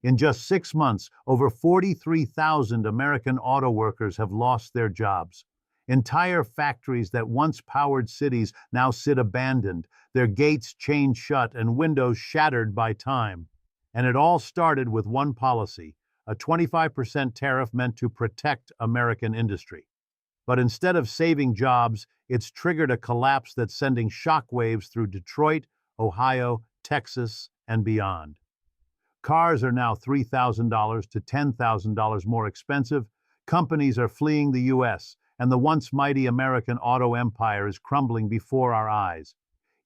In just 6 months, over 43,000 American auto workers have lost their jobs. Entire factories that once powered cities now sit abandoned, their gates chained shut and windows shattered by time. And it all started with one policy, a 25% tariff meant to protect American industry. But instead of saving jobs, it's triggered a collapse that's sending shockwaves through Detroit, Ohio, Texas, and beyond. Cars are now $3,000 to $10,000 more expensive. Companies are fleeing the U.S., and the once mighty American auto empire is crumbling before our eyes.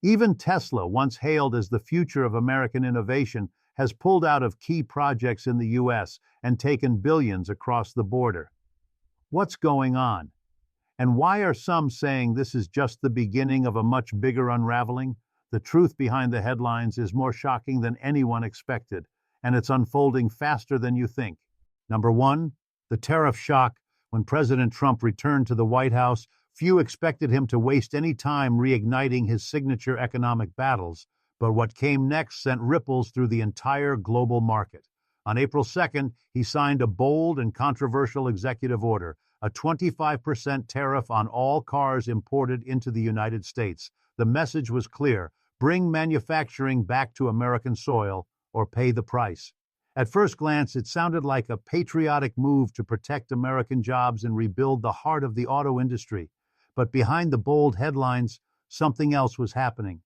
Even Tesla, once hailed as the future of American innovation, has pulled out of key projects in the U.S. and taken billions across the border. What's going on? And why are some saying this is just the beginning of a much bigger unraveling? The truth behind the headlines is more shocking than anyone expected, and it's unfolding faster than you think. Number one, the tariff shock. When President Trump returned to the White House, few expected him to waste any time reigniting his signature economic battles, but what came next sent ripples through the entire global market. On April 2nd, he signed a bold and controversial executive order, a 25% tariff on all cars imported into the United States. The message was clear: bring manufacturing back to American soil or pay the price. At first glance, it sounded like a patriotic move to protect American jobs and rebuild the heart of the auto industry. But behind the bold headlines, something else was happening.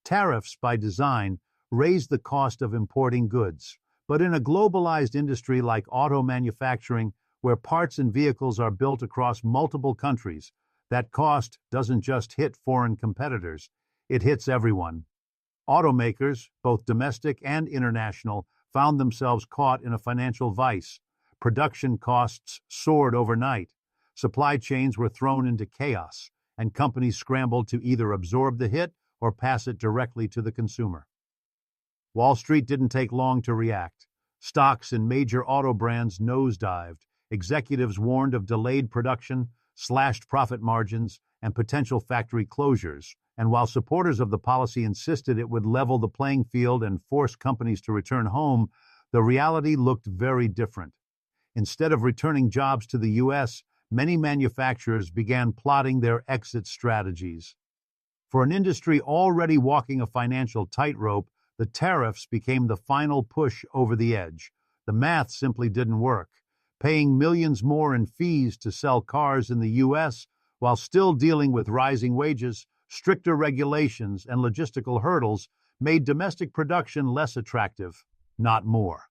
Tariffs, by design, raised the cost of importing goods. But in a globalized industry like auto manufacturing, where parts and vehicles are built across multiple countries, that cost doesn't just hit foreign competitors, it hits everyone. Automakers, both domestic and international, found themselves caught in a financial vice. Production costs soared overnight. Supply chains were thrown into chaos, and companies scrambled to either absorb the hit or pass it directly to the consumer. Wall Street didn't take long to react. Stocks in major auto brands nosedived. Executives warned of delayed production, slashed profit margins, and potential factory closures. And while supporters of the policy insisted it would level the playing field and force companies to return home, the reality looked very different. Instead of returning jobs to the U.S., many manufacturers began plotting their exit strategies. For an industry already walking a financial tightrope, the tariffs became the final push over the edge. The math simply didn't work. Paying millions more in fees to sell cars in the U.S. while still dealing with rising wages, stricter regulations, and logistical hurdles made domestic production less attractive, not more.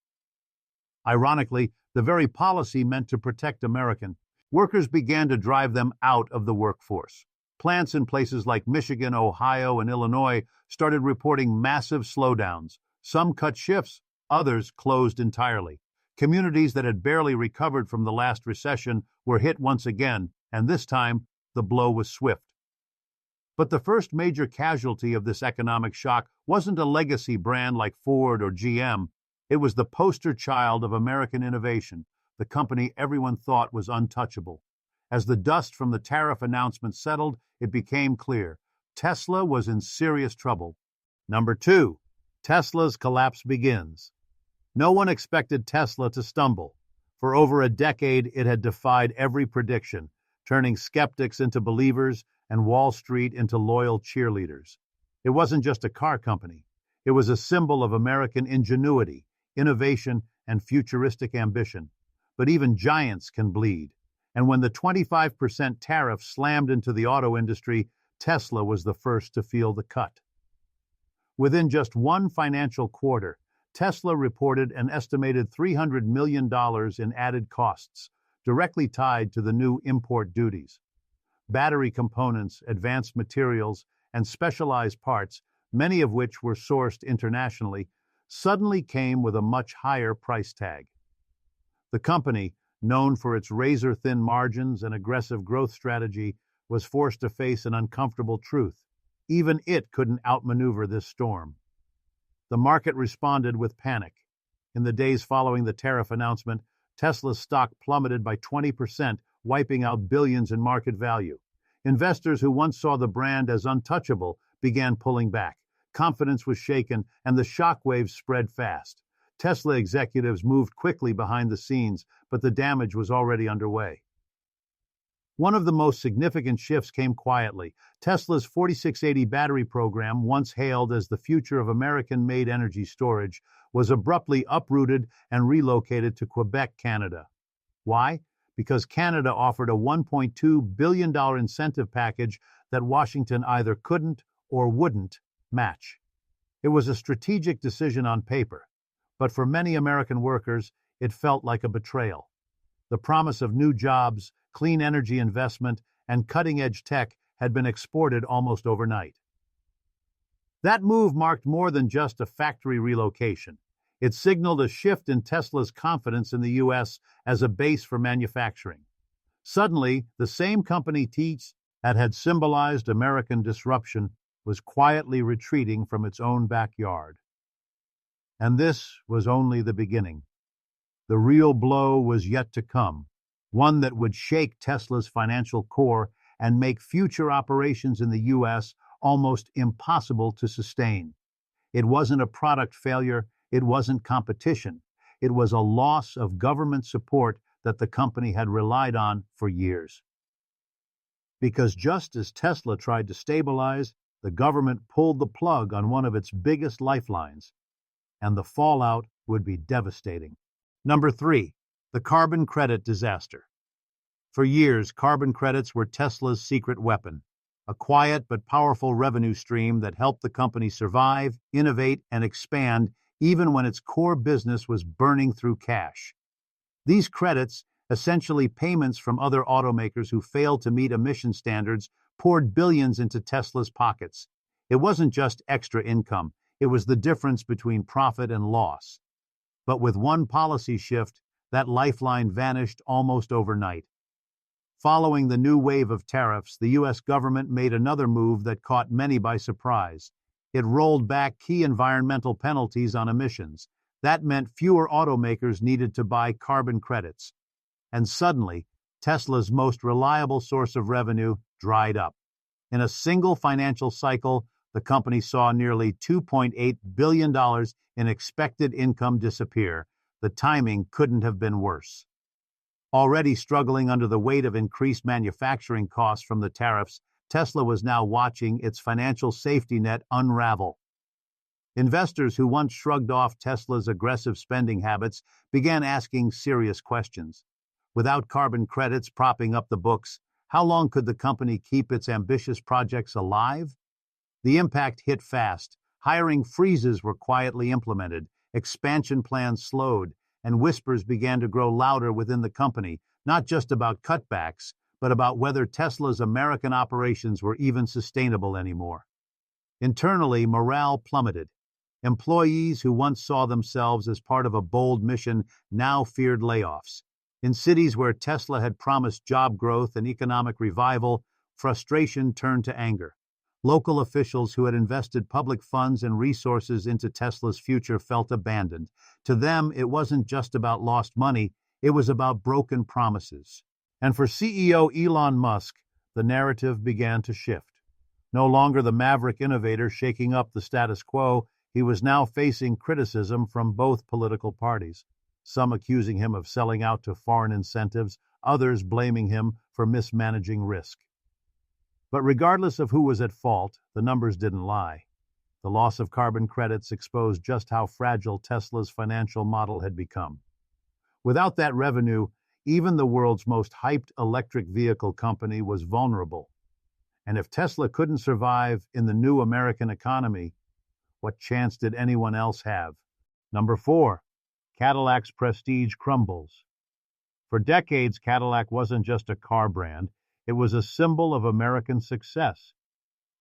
Ironically, the very policy meant to protect American workers began to drive them out of the workforce. Plants in places like Michigan, Ohio, and Illinois started reporting massive slowdowns. Some cut shifts, others closed entirely. Communities that had barely recovered from the last recession were hit once again, and this time, the blow was swift. But the first major casualty of this economic shock wasn't a legacy brand like Ford or GM. It was the poster child of American innovation, the company everyone thought was untouchable. As the dust from the tariff announcement settled, it became clear Tesla was in serious trouble. Number two, Tesla's collapse begins. No one expected Tesla to stumble. For over a decade, it had defied every prediction, turning skeptics into believers and Wall Street into loyal cheerleaders. It wasn't just a car company. It was a symbol of American ingenuity, innovation, and futuristic ambition. But even giants can bleed. And when the 25% tariff slammed into the auto industry, Tesla was the first to feel the cut. Within just one financial quarter, Tesla reported an estimated $300 million in added costs, directly tied to the new import duties. Battery components, advanced materials, and specialized parts, many of which were sourced internationally, suddenly came with a much higher price tag. The company, known for its razor-thin margins and aggressive growth strategy, was forced to face an uncomfortable truth. Even it couldn't outmaneuver this storm. The market responded with panic. In the days following the tariff announcement, Tesla's stock plummeted by 20%, wiping out billions in market value. Investors who once saw the brand as untouchable began pulling back. Confidence was shaken, and the shockwaves spread fast. Tesla executives moved quickly behind the scenes, but the damage was already underway. One of the most significant shifts came quietly. Tesla's 4680 battery program, once hailed as the future of American-made energy storage, was abruptly uprooted and relocated to Quebec, Canada. Why? Because Canada offered a $1.2 billion incentive package that Washington either couldn't or wouldn't match. It was a strategic decision on paper, but for many American workers, it felt like a betrayal. The promise of new jobs, clean energy investment, and cutting-edge tech had been exported almost overnight. That move marked more than just a factory relocation. It signaled a shift in Tesla's confidence in the U.S. as a base for manufacturing. Suddenly, the same company that had symbolized American disruption was quietly retreating from its own backyard. And this was only the beginning. The real blow was yet to come, one that would shake Tesla's financial core and make future operations in the U.S. almost impossible to sustain. It wasn't a product failure, it wasn't competition. It was a loss of government support that the company had relied on for years. Because just as Tesla tried to stabilize, the government pulled the plug on one of its biggest lifelines, and the fallout would be devastating. Number 3. The carbon credit disaster. For years, carbon credits were Tesla's secret weapon, a quiet but powerful revenue stream that helped the company survive, innovate, and expand even when its core business was burning through cash. These credits, essentially payments from other automakers who failed to meet emission standards, poured billions into Tesla's pockets. It wasn't just extra income, it was the difference between profit and loss. But with one policy shift, that lifeline vanished almost overnight. Following the new wave of tariffs, the U.S. government made another move that caught many by surprise. It rolled back key environmental penalties on emissions. That meant fewer automakers needed to buy carbon credits. And suddenly, Tesla's most reliable source of revenue dried up. In a single financial cycle, the company saw nearly $2.8 billion in expected income disappear. The timing couldn't have been worse. Already struggling under the weight of increased manufacturing costs from the tariffs, Tesla was now watching its financial safety net unravel. Investors who once shrugged off Tesla's aggressive spending habits began asking serious questions. Without carbon credits propping up the books, how long could the company keep its ambitious projects alive? The impact hit fast. Hiring freezes were quietly implemented, expansion plans slowed, and whispers began to grow louder within the company, not just about cutbacks, but about whether Tesla's American operations were even sustainable anymore. Internally, morale plummeted. Employees who once saw themselves as part of a bold mission now feared layoffs. In cities where Tesla had promised job growth and economic revival, frustration turned to anger. Local officials who had invested public funds and resources into Tesla's future felt abandoned. To them, it wasn't just about lost money, it was about broken promises. And for CEO Elon Musk, the narrative began to shift. No longer the maverick innovator shaking up the status quo, he was now facing criticism from both political parties. Some accusing him of selling out to foreign incentives, others blaming him for mismanaging risk. But regardless of who was at fault, the numbers didn't lie. The loss of carbon credits exposed just how fragile Tesla's financial model had become. Without that revenue, even the world's most hyped electric vehicle company was vulnerable. And if Tesla couldn't survive in the new American economy, what chance did anyone else have? Number 4, Cadillac's prestige crumbles. For decades, Cadillac wasn't just a car brand, it was a symbol of American success.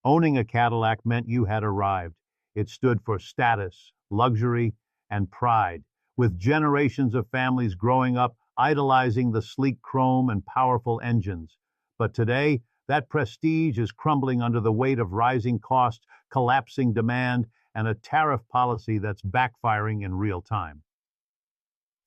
Owning a Cadillac meant you had arrived. It stood for status, luxury, and pride, with generations of families growing up idolizing the sleek chrome and powerful engines. But today, that prestige is crumbling under the weight of rising costs, collapsing demand, and a tariff policy that's backfiring in real time.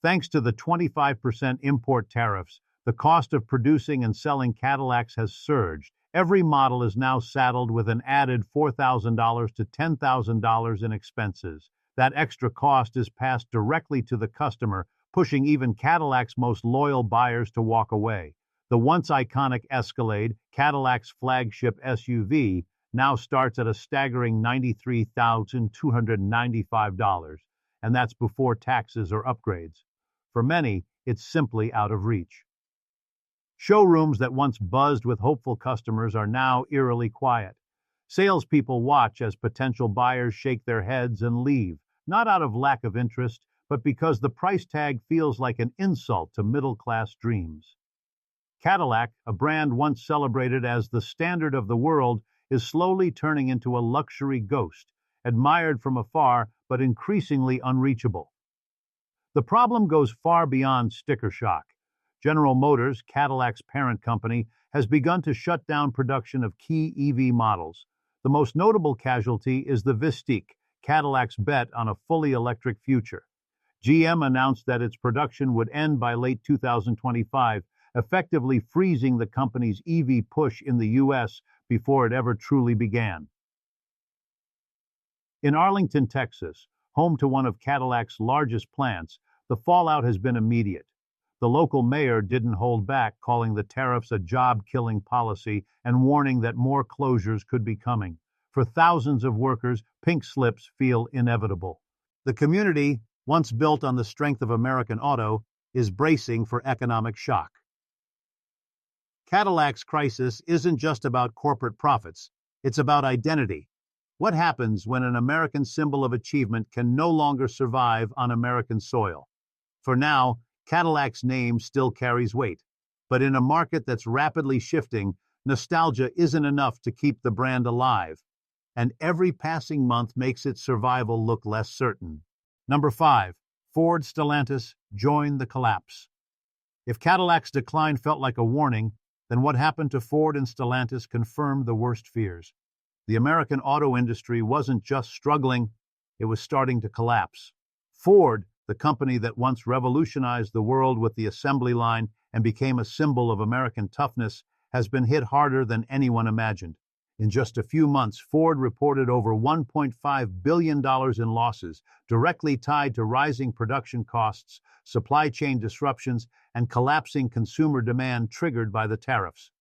Thanks to the 25% import tariffs, the cost of producing and selling Cadillacs has surged. Every model is now saddled with an added $4,000 to $10,000 in expenses. That extra cost is passed directly to the customer, pushing even Cadillac's most loyal buyers to walk away. The once iconic Escalade, Cadillac's flagship SUV, now starts at a staggering $93,295, and that's before taxes or upgrades. For many, it's simply out of reach. Showrooms that once buzzed with hopeful customers are now eerily quiet. Salespeople watch as potential buyers shake their heads and leave, not out of lack of interest, but because the price tag feels like an insult to middle-class dreams. Cadillac, a brand once celebrated as the standard of the world, is slowly turning into a luxury ghost, admired from afar but increasingly unreachable. The problem goes far beyond sticker shock. General Motors, Cadillac's parent company, has begun to shut down production of key EV models. The most notable casualty is the Vistique, Cadillac's bet on a fully electric future. GM announced that its production would end by late 2025, effectively freezing the company's EV push in the U.S. before it ever truly began. In Arlington, Texas, home to one of Cadillac's largest plants, the fallout has been immediate. The local mayor didn't hold back, calling the tariffs a job-killing policy and warning that more closures could be coming. For thousands of workers, pink slips feel inevitable. The community, once built on the strength of American auto, is bracing for economic shock. Cadillac's crisis isn't just about corporate profits, it's about identity. What happens when an American symbol of achievement can no longer survive on American soil? For now, Cadillac's name still carries weight, but in a market that's rapidly shifting, nostalgia isn't enough to keep the brand alive, and every passing month makes its survival look less certain. Number 5. Ford Stellantis joined the collapse. If Cadillac's decline felt like a warning, then what happened to Ford and Stellantis confirmed the worst fears. The American auto industry wasn't just struggling, it was starting to collapse. Ford, the company that once revolutionized the world with the assembly line and became a symbol of American toughness, has been hit harder than anyone imagined. In just a few months, Ford reported over $1.5 billion in losses, directly tied to rising production costs, supply chain disruptions, and collapsing consumer demand triggered by the tariffs.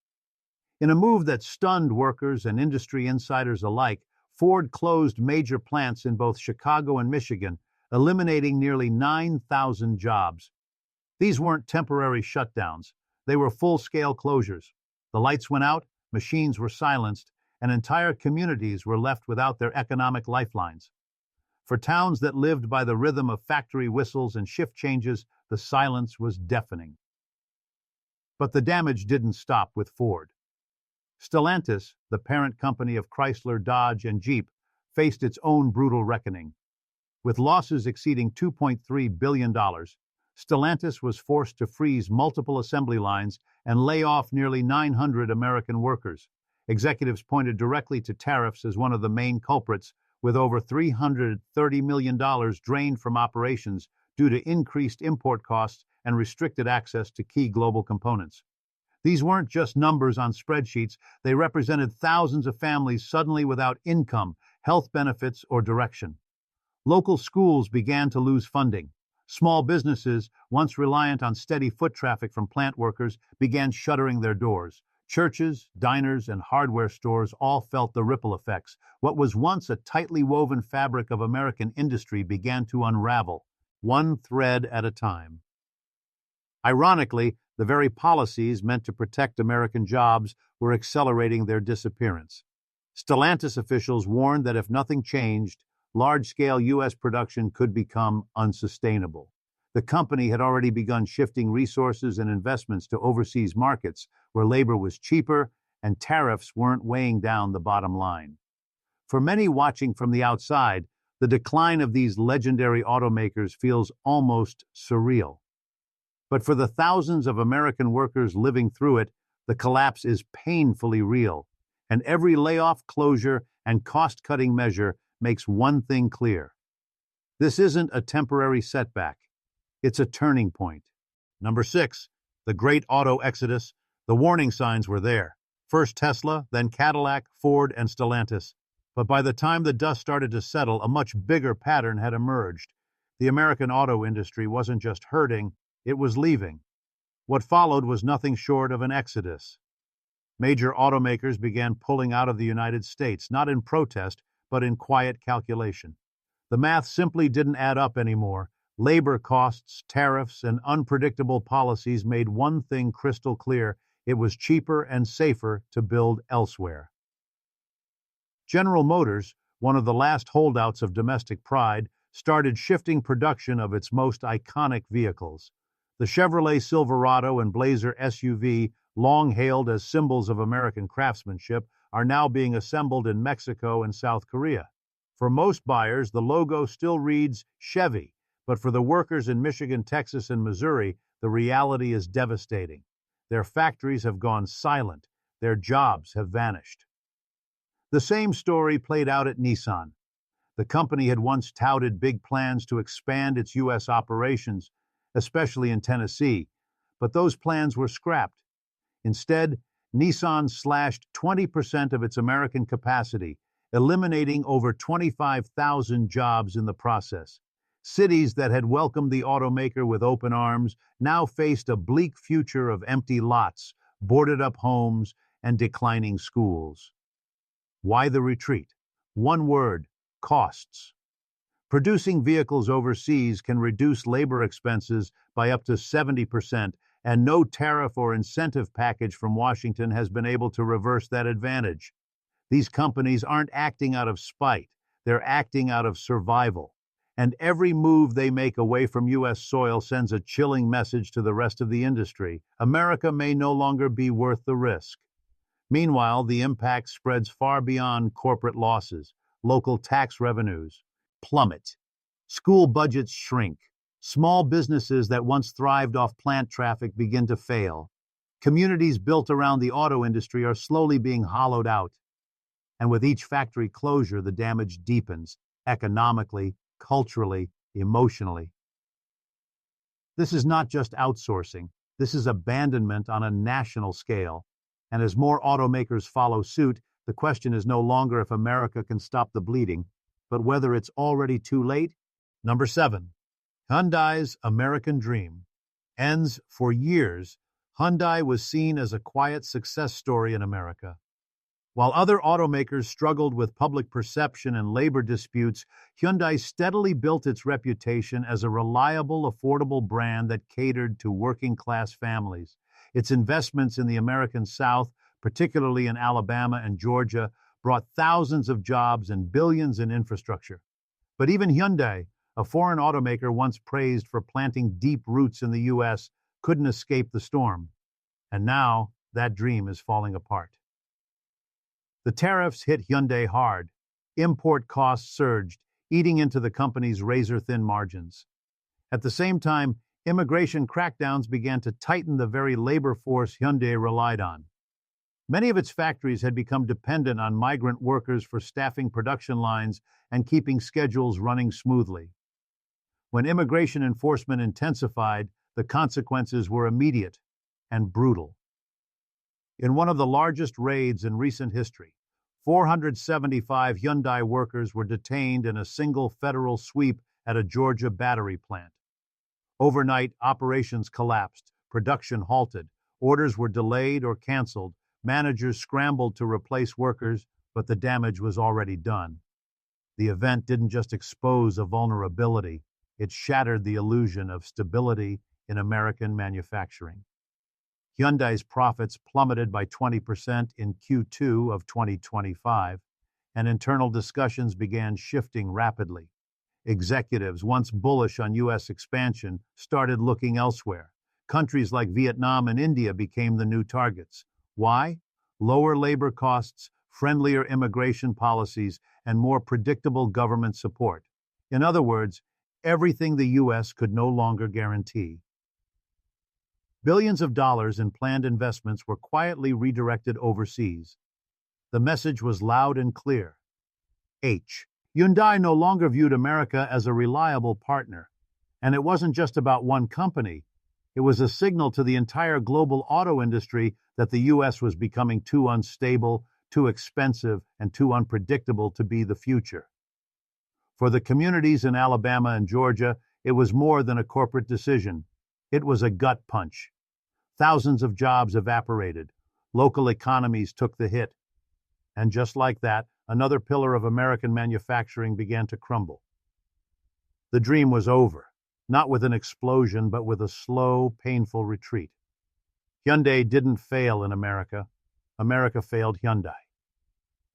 In a move that stunned workers and industry insiders alike, Ford closed major plants in both Chicago and Michigan, eliminating nearly 9,000 jobs. These weren't temporary shutdowns. They were full-scale closures. The lights went out, machines were silenced, and entire communities were left without their economic lifelines. For towns that lived by the rhythm of factory whistles and shift changes, the silence was deafening. But the damage didn't stop with Ford. Stellantis, the parent company of Chrysler, Dodge, and Jeep, faced its own brutal reckoning. With losses exceeding $2.3 billion, Stellantis was forced to freeze multiple assembly lines and lay off nearly 900 American workers. Executives pointed directly to tariffs as one of the main culprits, with over $330 million drained from operations due to increased import costs and restricted access to key global components. These weren't just numbers on spreadsheets, they represented thousands of families suddenly without income, health benefits, or direction. Local schools began to lose funding. Small businesses, once reliant on steady foot traffic from plant workers, began shuttering their doors. Churches, diners, and hardware stores all felt the ripple effects. What was once a tightly woven fabric of American industry began to unravel, one thread at a time. Ironically, the very policies meant to protect American jobs were accelerating their disappearance. Stellantis officials warned that if nothing changed, large-scale U.S. production could become unsustainable. The company had already begun shifting resources and investments to overseas markets where labor was cheaper and tariffs weren't weighing down the bottom line. For many watching from the outside, the decline of these legendary automakers feels almost surreal. But for the thousands of American workers living through it, the collapse is painfully real, and every layoff, closure, and cost-cutting measure makes one thing clear. This isn't a temporary setback. It's a turning point. Number 6, the great auto exodus. The warning signs were there. First Tesla, then Cadillac, Ford, and Stellantis. But by the time the dust started to settle, a much bigger pattern had emerged. The American auto industry wasn't just hurting, it was leaving. What followed was nothing short of an exodus. Major automakers began pulling out of the United States, not in protest, but in quiet calculation. The math simply didn't add up anymore. Labor costs, tariffs, and unpredictable policies made one thing crystal clear: it was cheaper and safer to build elsewhere. General Motors, one of the last holdouts of domestic pride, started shifting production of its most iconic vehicles. The Chevrolet Silverado and Blazer SUV, long hailed as symbols of American craftsmanship, are now being assembled in Mexico and South Korea. For most buyers, the logo still reads Chevy, but for the workers in Michigan, Texas, and Missouri, the reality is devastating. Their factories have gone silent. Their jobs have vanished. The same story played out at Nissan. The company had once touted big plans to expand its U.S. operations, especially in Tennessee, but those plans were scrapped. Instead, Nissan slashed 20% of its American capacity, eliminating over 25,000 jobs in the process. Cities that had welcomed the automaker with open arms now faced a bleak future of empty lots, boarded-up homes, and declining schools. Why the retreat? One word: costs. Producing vehicles overseas can reduce labor expenses by up to 70%, and no tariff or incentive package from Washington has been able to reverse that advantage. These companies aren't acting out of spite, they're acting out of survival. And every move they make away from U.S. soil sends a chilling message to the rest of the industry: America may no longer be worth the risk. Meanwhile, the impact spreads far beyond corporate losses. Local tax revenues plummet. School budgets shrink. Small businesses that once thrived off plant traffic begin to fail. Communities built around the auto industry are slowly being hollowed out. And with each factory closure, the damage deepens, economically, culturally, emotionally. This is not just outsourcing. This is abandonment on a national scale. And as more automakers follow suit, the question is no longer if America can stop the bleeding, but whether it's already too late. Number 7. Hyundai's American dream ends. For years, Hyundai was seen as a quiet success story in America. While other automakers struggled with public perception and labor disputes, Hyundai steadily built its reputation as a reliable, affordable brand that catered to working-class families. Its investments in the American South, particularly in Alabama and Georgia, brought thousands of jobs and billions in infrastructure. But even Hyundai, a foreign automaker once praised for planting deep roots in the U.S., couldn't escape the storm. And now, that dream is falling apart. The tariffs hit Hyundai hard. Import costs surged, eating into the company's razor-thin margins. At the same time, immigration crackdowns began to tighten the very labor force Hyundai relied on. Many of its factories had become dependent on migrant workers for staffing production lines and keeping schedules running smoothly. When immigration enforcement intensified, the consequences were immediate and brutal. In one of the largest raids in recent history, 475 Hyundai workers were detained in a single federal sweep at a Georgia battery plant. Overnight, operations collapsed, production halted, orders were delayed or canceled, managers scrambled to replace workers, but the damage was already done. The event didn't just expose a vulnerability, it shattered the illusion of stability in American manufacturing. Hyundai's profits plummeted by 20% in Q2 of 2025, and internal discussions began shifting rapidly. Executives, once bullish on U.S. expansion, started looking elsewhere. Countries like Vietnam and India became the new targets. Why? Lower labor costs, friendlier immigration policies, and more predictable government support. In other words, everything the U.S. could no longer guarantee. Billions of dollars in planned investments were quietly redirected overseas. The message was loud and clear. Hyundai no longer viewed America as a reliable partner. And it wasn't just about one company. It was a signal to the entire global auto industry that the U.S. was becoming too unstable, too expensive, and too unpredictable to be the future. For the communities in Alabama and Georgia, it was more than a corporate decision. It was a gut punch. Thousands of jobs evaporated. Local economies took the hit. And just like that, another pillar of American manufacturing began to crumble. The dream was over, not with an explosion, but with a slow, painful retreat. Hyundai didn't fail in America. America failed Hyundai.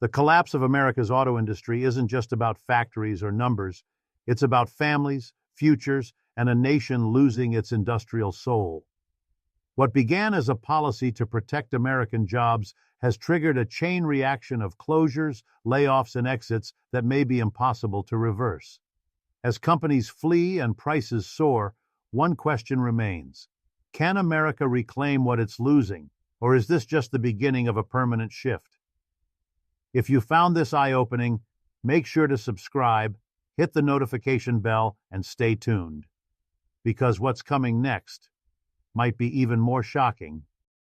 The collapse of America's auto industry isn't just about factories or numbers. It's about families, futures, and a nation losing its industrial soul. What began as a policy to protect American jobs has triggered a chain reaction of closures, layoffs, and exits that may be impossible to reverse. As companies flee and prices soar, one question remains. Can America reclaim what it's losing, or is this just the beginning of a permanent shift? If you found this eye-opening, make sure to subscribe, hit the notification bell, and stay tuned. Because what's coming next might be even more shocking